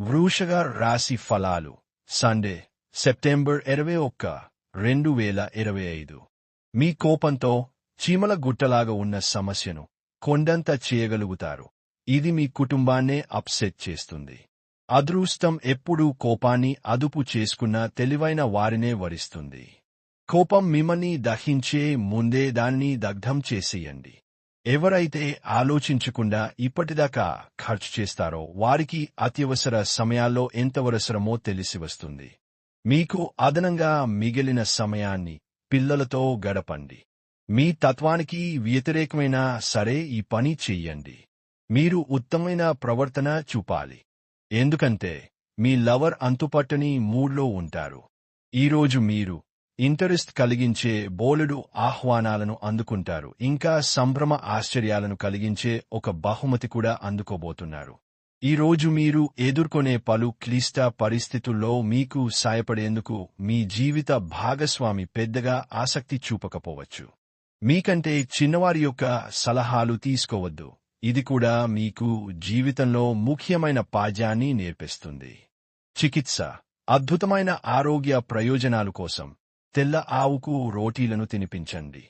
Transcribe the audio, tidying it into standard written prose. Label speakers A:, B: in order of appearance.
A: వృషభ రాశి ఫలాలు సండే సెప్టెంబర్ 21, 2025. మీ కోపంతో చీమల గుట్టలాగా ఉన్న సమస్యను కొండంత చేయగలుగుతారు. ఇది మీ కుటుంబాన్నే అప్సెట్ చేస్తుంది. అదృష్టం ఎప్పుడూ కోపాన్ని అదుపు చేసుకున్న తెలివైన వారినే వరిస్తుంది. కోపం మిమ్మల్ని దహించే ముందే దాన్ని దగ్ధం చేసేయండి. ఎవరైతే ఆలోచించకుండా ఇప్పటిదాకా ఖర్చు చేస్తారో వారికి అత్యవసర సమయాల్లో ఎంతవసరమో తెలిసి వస్తుంది. మీకు అదనంగా మిగిలిన సమయాన్ని పిల్లలతో గడపండి. మీ తత్వానికి వ్యతిరేకమైనా సరే ఈ పని చెయ్యండి. మీరు ఉత్తమమైన ప్రవర్తన చూపాలి. ఎందుకంటే మీ లవర్ అంతుపట్టని మూడ్లో ఉంటారు. ఈరోజు మీరు ఇంటరెస్ట్ కలిగించే బోలెడు ఆహ్వానాలను అందుకుంటారు. ఇంకా సంభ్రమ ఆశ్చర్యాలను కలిగించే ఒక బహుమతి కూడా అందుకోబోతున్నారు. ఈరోజు మీరు ఎదుర్కొనే పలు క్లిష్ట పరిస్థితుల్లో మీకు సాయపడేందుకు మీ జీవిత భాగస్వామి పెద్దగా ఆసక్తి చూపకపోవచ్చు. మీకంటే చిన్నవారి యొక్క సలహాలు తీసుకోవద్దు. ఇది కూడా మీకు జీవితంలో ముఖ్యమైన పాఠాన్ని నేర్పిస్తుంది. చికిత్స అద్భుతమైన ఆరోగ్య ప్రయోజనాల కోసం తెల్ల ఆవుకు రోటీలను తినిపించండి.